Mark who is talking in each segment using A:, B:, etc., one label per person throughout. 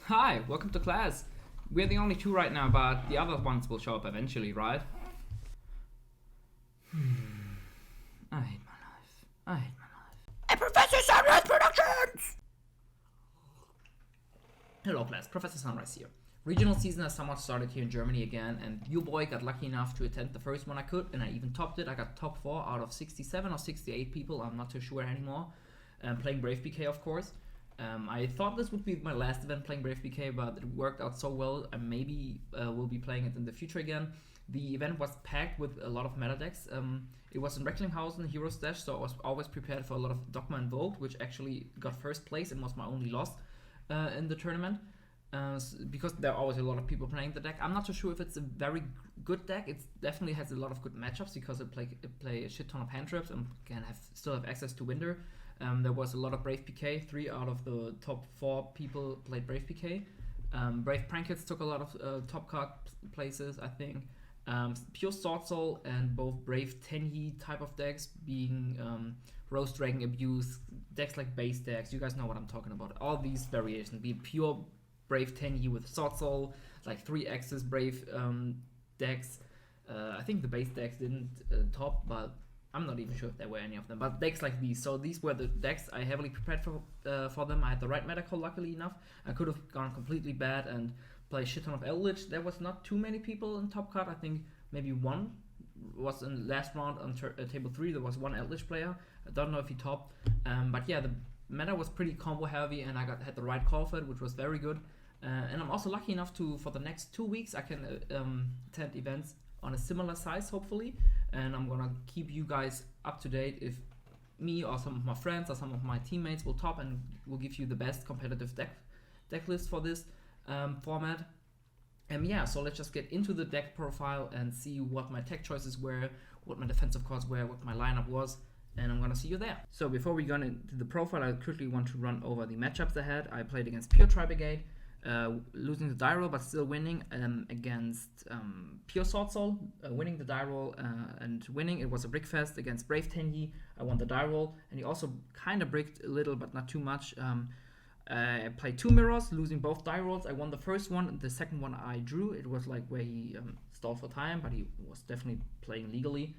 A: Hi, welcome to class. We're the only two right now, but the other ones will show up eventually, right? I hate my life. I hate my life. And Professor Sunreis Productions! Hello class, Professor Sunreis here. Regional season has somewhat started here in Germany again, and you boy got lucky enough to attend the first one I could, and I even topped it. I got top 4 out of 67 or 68 people, I'm not too sure anymore. Playing Brave BK, of course. I thought this would be my last event playing Brave BK, but it worked out so well. I maybe will be playing it in the future again. The event was packed with a lot of meta decks. It was in Recklinghausen, Hero Stash, so I was always prepared for a lot of Dogma and Vogue, which actually got first place and was my only loss in the tournament. Because there are always a lot of people playing the deck. I'm not too sure if it's a very good deck. It definitely has a lot of good matchups because it play a shit ton of hand traps and can still have access to Winder. There was a lot of Brave PK. 3 out of the top 4 people played Brave PK. Brave Prankets took a lot of top card places, I think. Pure Sword Soul and both Brave Tenyi type of decks being Rose Dragon Abuse, decks like base decks. You guys know what I'm talking about. All these variations, be pure Brave Tenyi with Sword Soul, like 3 Axis Brave decks. I think the base decks didn't top, but I'm not even sure if there were any of them, but decks like these. So these were the decks I heavily prepared for them. I had the right meta call, luckily enough. I could have gone completely bad and play a shit ton of Eldritch. There was not too many people in top card. I think maybe one was in the last round on table 3. There was one Eldritch player. I don't know if he topped. But yeah, the meta was pretty combo heavy, and I had the right call for it, which was very good. And I'm also lucky enough for the next 2 weeks, I can attend events on a similar size, hopefully, and I'm gonna keep you guys up to date if me or some of my friends or some of my teammates will top, and will give you the best competitive deck list for this format. Yeah, so let's just get into the deck profile and see what my tech choices were, what my defensive cards were, what my lineup was, and I'm gonna see you there. So before we go into the profile, I quickly want to run over the matchups I had. I played against Pure Tri-Brigade, losing the die roll but still winning, against Pure Sword Soul, winning the die roll and winning. It was a brick fest against Brave Tenyi. I won the die roll, and he also kind of bricked a little but not too much. I played 2 mirrors, losing both die rolls. I won the first one, the second one I drew. It was like where he stalled for time, but he was definitely playing legally.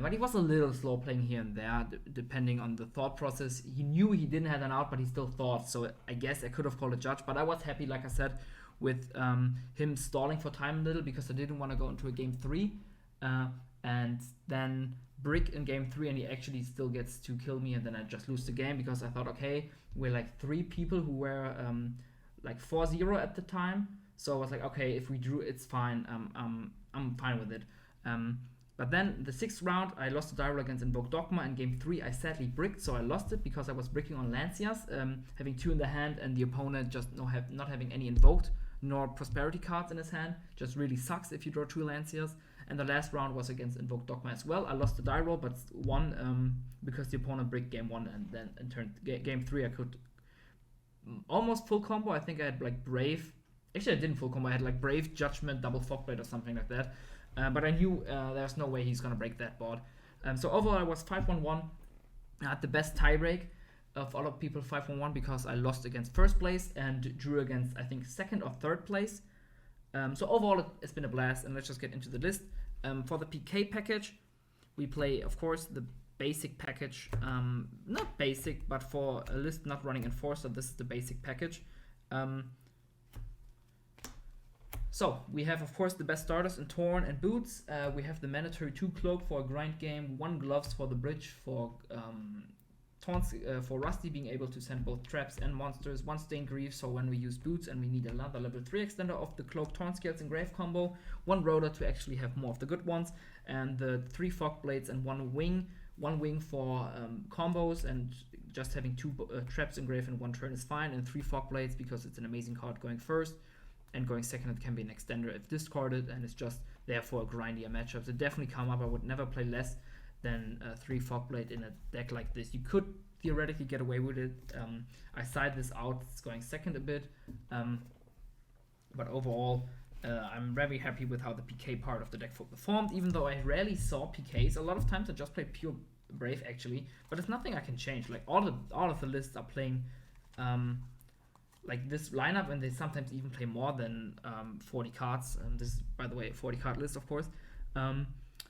A: But he was a little slow playing here and there, depending on the thought process. He knew he didn't have an out, but he still thought. So I guess I could have called a judge. But I was happy, like I said, with him stalling for time a little, because I didn't want to go into a game 3 and then brick in game 3, and he actually still gets to kill me, and then I just lose the game, because I thought, okay, we're like 3 people who were like 4-0 at the time. So I was like, okay, if we drew, it's fine. I'm fine with it. But then the 6th round, I lost the die roll against Invoke Dogma. In game 3, I sadly bricked, so I lost it because I was bricking on Lancias, having 2 in the hand, and the opponent just not having any invoked nor prosperity cards in his hand. Just really sucks if you draw 2 Lancias. And the last round was against Invoke Dogma as well. I lost the die roll, but won because the opponent bricked game 1, and then in turn game 3 I could almost full combo. I think I had like Brave. Actually, I didn't full combo. I had like Brave, Judgment, double Fogblade or something like that. But I knew there's no way he's going to break that board. So overall, I was 5-1-1. I had the best tiebreak of all of people, 5-1-1, because I lost against first place and drew against, I think, 2nd or 3rd place. So overall, it's been a blast, and let's just get into the list. For the PK package, we play, of course, the basic package. Not basic, but for a list not running Enforcer, this is the basic package. So we have, of course, the best starters in Torn and Boots. We have the mandatory 2 Cloak for a grind game, 1 Gloves for the bridge for for Rusty being able to send both traps and monsters, 1 Stained Grief, so when we use Boots and we need another level 3 extender of the Cloak, Torn Scales and Grave combo, 1 Rotor to actually have more of the good ones, and the 3 Fog Blades and 1 Wing. 1 Wing for combos, and just having 2 traps and Grave in 1 turn is fine, and 3 Fog Blades because it's an amazing card going first. And going second, it can be an extender if discarded, and it's just there for a grindier matchup. So definitely come up. I would never play less than 3 Fogblade in a deck like this. You could theoretically get away with it. I side this out. It's going second a bit. But overall, I'm very happy with how the PK part of the deck performed, even though I rarely saw PKs. A lot of times I just play pure Brave, actually. But it's nothing I can change. Like, all of the lists are playing like this lineup, and they sometimes even play more than 40 cards. And this is, by the way, a 40 card list, of course.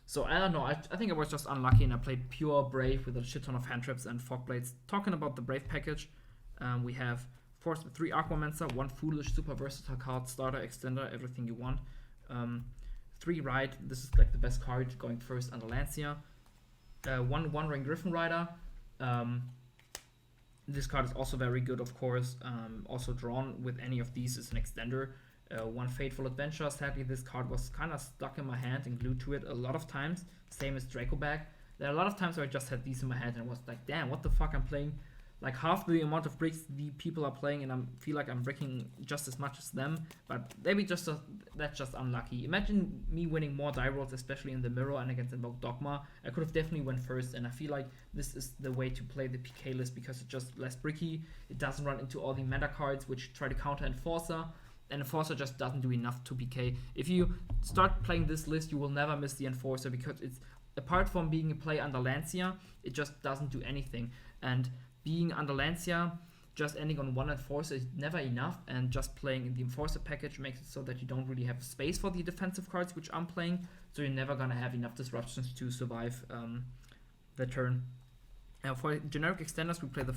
A: So I don't know. I think I was just unlucky, and I played pure Brave with a shit ton of hand traps and fog blades. Talking about the Brave package, we have Force with 3 Aquamancer, 1 Foolish, super versatile card, starter, extender, everything you want. 3 Ride, this is like the best card going first under Lancia. 1 Ring Griffin Rider. This card is also very good, of course. Also drawn with any of these is an extender. 1 Fateful Adventure. Sadly, this card was kind of stuck in my hand and glued to it a lot of times. Same as Draco Bag. There are a lot of times where I just had these in my hand and was like, damn, what the fuck, I'm playing like half the amount of bricks the people are playing, and I feel like I'm bricking just as much as them. But maybe that's just unlucky. Imagine me winning more die rolls, especially in the mirror and against Invoke Dogma. I could have definitely went first, and I feel like this is the way to play the PK list because it's just less bricky. It doesn't run into all the meta cards which try to counter Enforcer, and Enforcer just doesn't do enough to PK. If you start playing this list, you will never miss the Enforcer because it's, apart from being a play under Lancia, it just doesn't do anything. And being under Lancia, just ending on 1 Enforcer is never enough, and just playing in the Enforcer package makes it so that you don't really have space for the defensive cards which I'm playing, so you're never gonna have enough disruptions to survive the turn. For generic extenders, we play the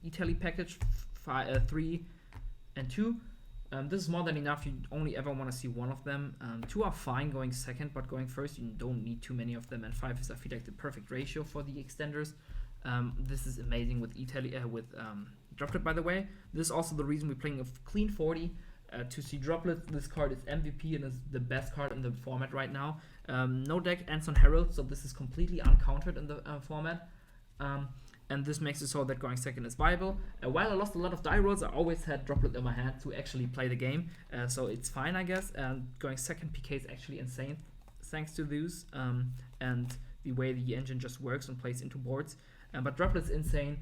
A: Italy package, 3 and 2. This is more than enough. You only ever want to see 1 of them. 2 are fine going second, but going first you don't need too many of them, and 5 is, I feel like, the perfect ratio for the extenders. This is amazing with Italy, with Droplet, by the way. This is also the reason we're playing a clean 40. To see Droplet, this card is MVP and is the best card in the format right now. No deck ends on Herald, so this is completely uncountered in the format. And this makes it so that going second is viable. While I lost a lot of die rolls, I always had Droplet in my hand to actually play the game. So it's fine, I guess. Going second PK is actually insane, thanks to these. And the way the engine just works and plays into boards. But Droplet's insane.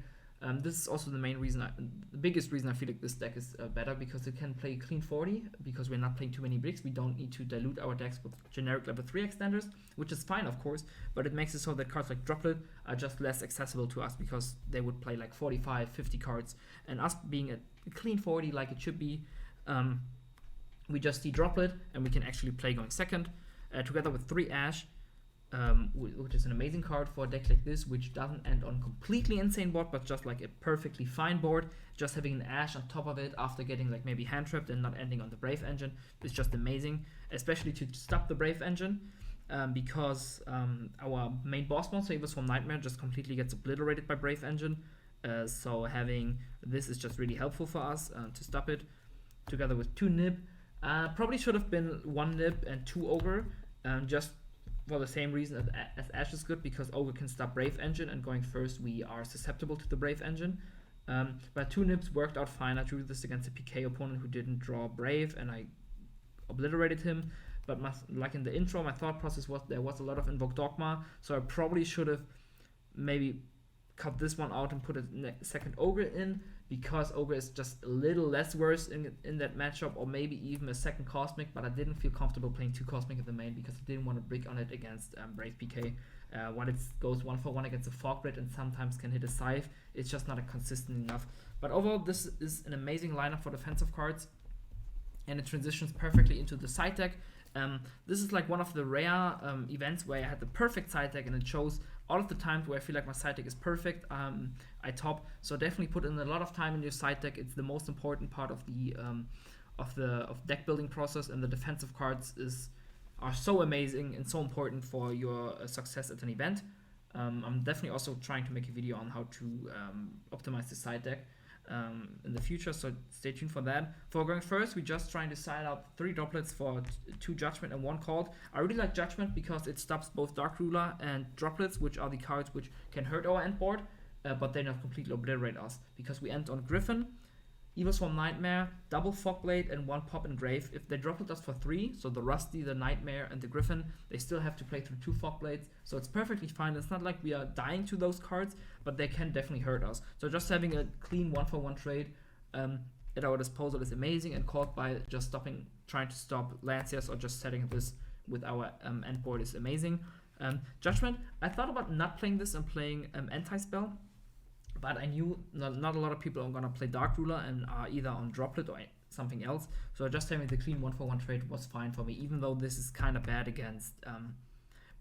A: This is also the main reason, the biggest reason I feel like this deck is better, because it can play clean 40, because we're not playing too many bricks. We don't need to dilute our decks with generic level 3 extenders, which is fine, of course, but it makes it so that cards like Droplet are just less accessible to us, because they would play like 45, 50 cards, and us being a clean 40 like it should be, we just see Droplet, and we can actually play going second, together with 3 Ash, which is an amazing card for a deck like this, which doesn't end on completely insane board, but just like a perfectly fine board. Just having an Ash on top of it after getting like maybe hand trapped and not ending on the Brave engine is just amazing, especially to stop the Brave engine, because our main boss monster, Evil Swarm Nightmare, just completely gets obliterated by Brave engine. So having this is just really helpful for us to stop it, together with 2 Nib. Probably should have been 1 Nib and 2 Ogre, just for the same reason as Ash is good, because Ogre can stop Brave engine, and going first we are susceptible to the Brave engine. But 2 Nibs worked out fine. I drew this against a PK opponent who didn't draw Brave, and I obliterated him. But like in the intro, my thought process was there was a lot of Invoke Dogma, so I probably should have maybe cut this one out and put a second Ogre in, because Ogre is just a little less worse in that matchup, or maybe even a second Cosmic, but I didn't feel comfortable playing 2 Cosmic at the main because I didn't want to brick on it against Brave PK. While it goes 1-for-1 against a Fog Blade and sometimes can hit a Scythe, it's just not consistent enough. But overall, this is an amazing lineup for defensive cards, and it transitions perfectly into the side deck. This is like one of the rare events where I had the perfect side deck, and it shows all of the times where I feel like my side deck is perfect. I top, so definitely put in a lot of time in your side deck. It's the most important part of the deck building process, and the defensive cards are so amazing and so important for your success at an event. I'm definitely also trying to make a video on how to optimize the side deck in the future, so stay tuned for that. For going first, we're just trying to side out 3 Droplets for 2 Judgment and 1 Called. I really like Judgment because it stops both Dark Ruler and Droplets, which are the cards which can hurt our end board, but they not completely obliterate us, because we end on Griffin, Evil Swarm Nightmare, double Fog Blade, and 1 Pop Engrave. If they Droplet us for 3, so the Rusty, the Nightmare, and the Griffin, they still have to play through 2 Fog Blades, so it's perfectly fine. It's not like we are dying to those cards, but they can definitely hurt us. So just having a clean 1-for-1 trade at our disposal is amazing, and caught by just trying to stop Lanciers, or just setting this with our end board is amazing. Judgment, I thought about not playing this and playing Anti-Spell, But I knew not a lot of people are gonna play Dark Ruler and are either on Droplet or something else. So just having the clean 1-for-1 trade was fine for me, even though this is kind of bad against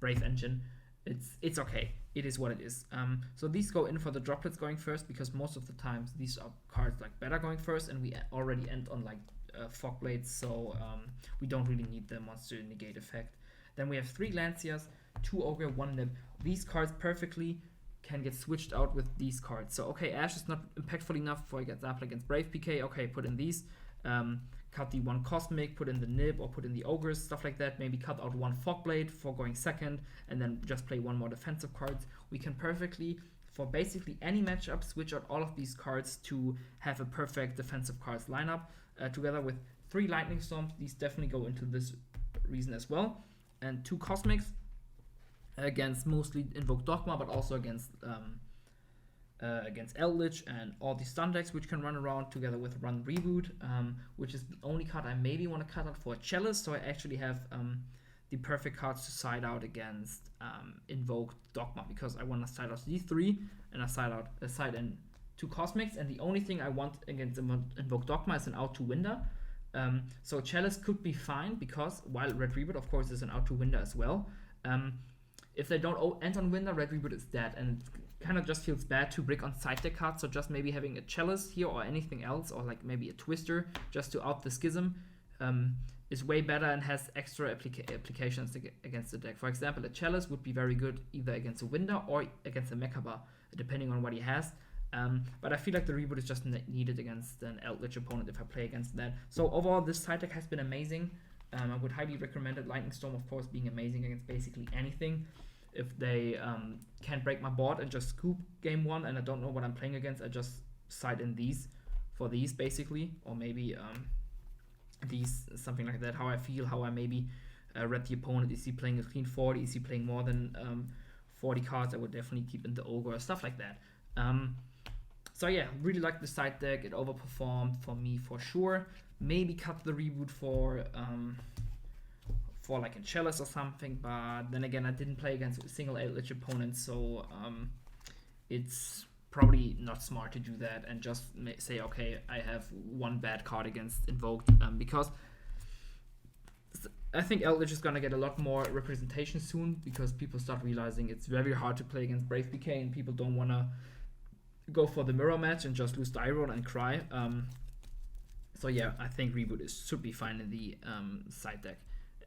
A: Brave Engine. It's okay. It is what it is. So these go in for the droplets going first, because most of the times these are cards like better going first, and we already end on like Fog Blades, so we don't really need the monster negate effect. Then we have 3 Lanciers, 2 Ogre, 1 Nib. These cards perfectly can get switched out with these cards. So okay, Ash is not impactful enough, for example against Brave PK. Okay, put in these. Cut the 1 Cosmic, put in the Nib, or put in the Ogres, stuff like that. Maybe cut out 1 Fogblade for going second, and then just play 1 more defensive cards. We can perfectly, for basically any matchup, switch out all of these cards to have a perfect defensive cards lineup. Together with 3 Lightning Storms, these definitely go into this reason as well. And 2 Cosmics against mostly Invoke Dogma, but also against Eldritch and all the stun decks which can run around, together with Run Reboot, which is the only card I maybe want to cut out for a Chalice, so I actually have the perfect cards to side out against Invoke Dogma, because I want to side out these 3, and I side in 2 Cosmics, and the only thing I want against Invoke Dogma is an out to window. So Chalice could be fine, because while Red Reboot of course is an out to window as well, if they don't end on window, Red Reboot is dead, and kind of just feels bad to brick on side deck cards. So just maybe having a Chalice here or anything else, or like maybe a Twister just to out the Schism, is way better and has extra applications against the deck. For example, a Chalice would be very good either against a Winter or against a Mechaba, depending on what he has. But I feel like the Reboot is just needed against an Eldritch opponent if I play against that. So overall, this side deck has been amazing. I would highly recommend it. Lightning Storm, of course, being amazing against basically anything. If they can't break my board and just scoop game 1 and I don't know what I'm playing against, I just side in these for these basically, or maybe these, something like that. How I feel, how I maybe read the opponent. Is he playing a clean 40? Is he playing more than 40 cards? I would definitely keep in the Ogre, stuff like that. So yeah, really like the side deck. It overperformed for me for sure. Maybe cut the Reboot for like a Chalice or something, but then again, I didn't play against a single Eldritch opponent, so it's probably not smart to do that and just say, okay, I have 1 bad card against Invoked, because I think Eldritch is gonna get a lot more representation soon, because people start realizing it's very hard to play against Brave PK and people don't wanna go for the mirror match and just lose die roll and cry. So yeah, I think Reboot should be fine in the side deck.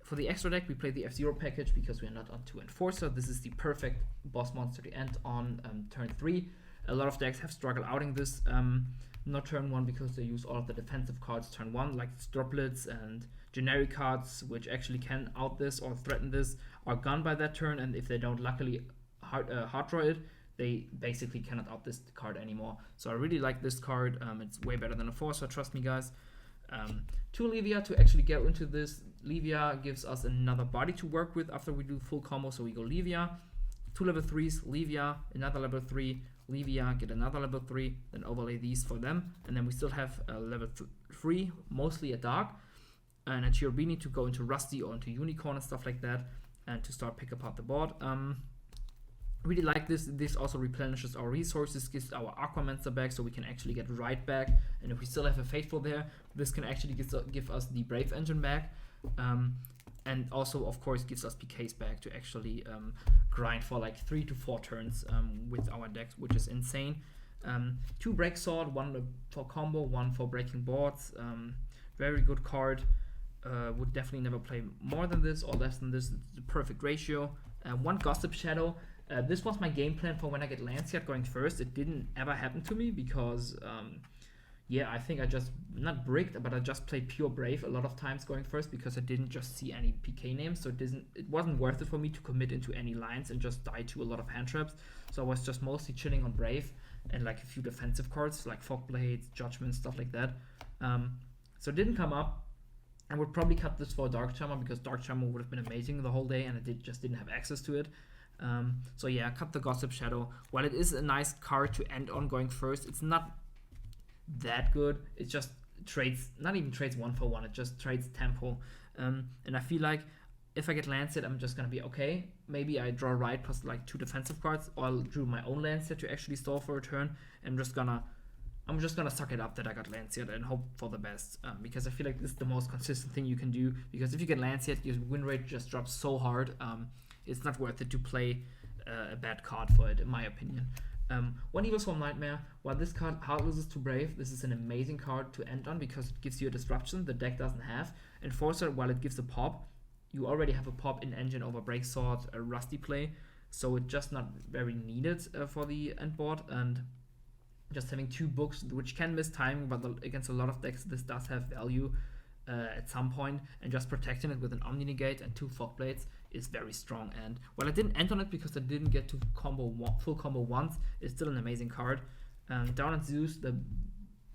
A: For the extra deck, we play the F-Zero package because we are not on 2 Enforcer. This is the perfect boss monster to end on turn 3. A lot of decks have struggled outing this, not turn 1, because they use all of the defensive cards turn 1, like droplets and generic cards, which actually can out this or threaten this, are gone by that turn, and if they don't luckily hard draw it, they basically cannot out this card anymore. So I really like this card. It's way better than a 4, so trust me, guys. 2 Levia to actually get into this. Levia gives us another body to work with after we do full combo, so we go Levia, 2 level 3s, Levia, another level 3, Levia, get another level 3, then overlay these for them, and then we still have a level 3, mostly a Dark, and a Cherubini to go into Rusty or into Unicorn and stuff like that, and to start pick apart the board. Really like this. This also replenishes our resources, gives our Aquamancer back, so we can actually get right back, and if we still have a Faithful there, this can actually give us the Brave Engine back, and also of course gives us PKs back to actually grind for like 3 to 4 turns with our decks, which is insane. 2 Break Sword, 1 for combo, 1 for breaking boards. Very good card. Would definitely never play more than this or less than this. It's the perfect ratio. 1 Gossip Shadow. This was my game plan for when I get Lancet going first. It didn't ever happen to me because, yeah, I think I just, not bricked, but I just played pure Brave a lot of times going first because I didn't just see any PK names. So it wasn't worth it for me to commit into any lines and just die to a lot of hand traps. So I was just mostly chilling on Brave and like a few defensive cards like Fog Blades, Judgment, stuff like that. So it didn't come up. I would probably cut this for Dark Charmer because Dark Charmer would have been amazing the whole day and I just didn't have access to it. So yeah, cut the Gossip Shadow. While it is a nice card to end on going first, it's not that good. It just trades, not even trades 1 for 1, it just trades tempo. And I feel like if I get Lancet, I'm just gonna be okay. Maybe I draw right plus like 2 defensive cards, or I'll drew my own Lancet to actually stall for a turn. I'm just gonna suck it up that I got Lancet and hope for the best, because I feel like this is the most consistent thing you can do. Because if you get Lancet, your win rate just drops so hard. It's not worth it to play a bad card for it, in my opinion. One Evil Swarm Nightmare. While this card hard loses to Brave, this is an amazing card to end on because it gives you a disruption the deck doesn't have. Enforcer, while it gives a pop, you already have a pop in Engine over Break Sword, a Rusty play, so it's just not very needed for the end board. And just having 2 books, which can miss timing, but against a lot of decks, this does have value at some point, and just protecting it with an Omni Negate and 2 Fog Blades is very strong. And while I didn't end on it because I didn't get to full combo once, it's still an amazing card. Down at Zeus, the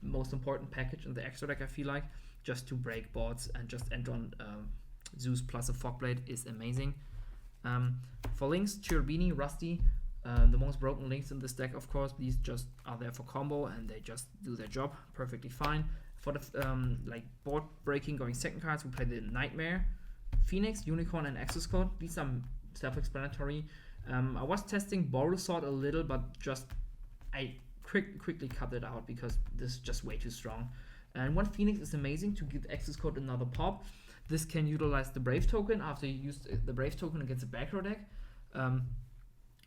A: most important package in the extra deck, I feel like, just to break boards and just end on Zeus plus a Fog Blade is amazing. For links, Cherubini, Rusty, the most broken links in this deck, of course. These just are there for combo and they just do their job perfectly fine. For the like board breaking going second cards, we play the Nightmare, Phoenix, Unicorn, and Access Code. These are self-explanatory. I was testing Boral Sword a little, but just I quickly cut it out because this is just way too strong. And one Phoenix is amazing to give Access Code another pop. This can utilize the Brave token after you use the Brave token against a back row deck.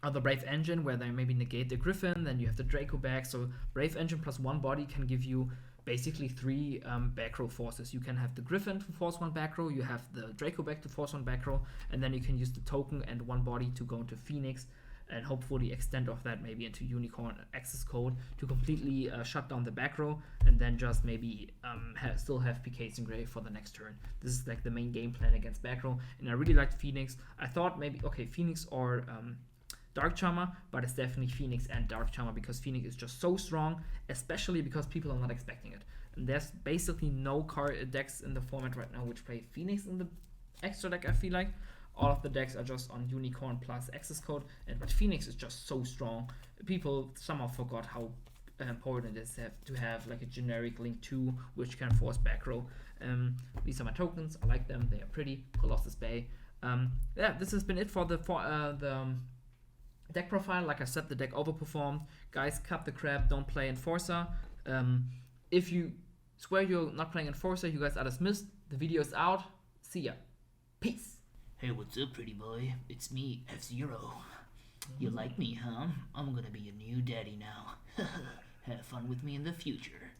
A: Or the Brave Engine, where they maybe negate the Griffin, then you have the Draco back. So Brave Engine plus 1 body can give you basically 3 back row forces. You can have the Griffin to force 1 back row, you have the Draco back to force 1 back row, and then you can use the token and 1 body to go into Phoenix, and hopefully extend off that maybe into Unicorn Access Code to completely shut down the back row, and then just maybe still have PKs in Grave for the next turn. This is like the main game plan against back row, and I really liked Phoenix. I thought maybe, okay, Phoenix or Dark Charmer, but it's definitely Phoenix and Dark Charmer because Phoenix is just so strong, especially because people are not expecting it. And there's basically no card decks in the format right now which play Phoenix in the extra deck, I feel like. All of the decks are just on Unicorn plus Access Code, but Phoenix is just so strong. People somehow forgot how important it is to have like a generic Link 2 which can force back row. These are my tokens. I like them. They are pretty. Colossus Bay. Yeah, this has been it for the deck profile. Like I said, the deck overperformed. Guys, cut the crap. Don't play Enforcer. If you swear you're not playing Enforcer, you guys are dismissed. The video is out. See ya. Peace.
B: Hey, what's up, pretty boy? It's me, F-Zero. You like me, huh? I'm gonna be your new daddy now. Have fun with me in the future.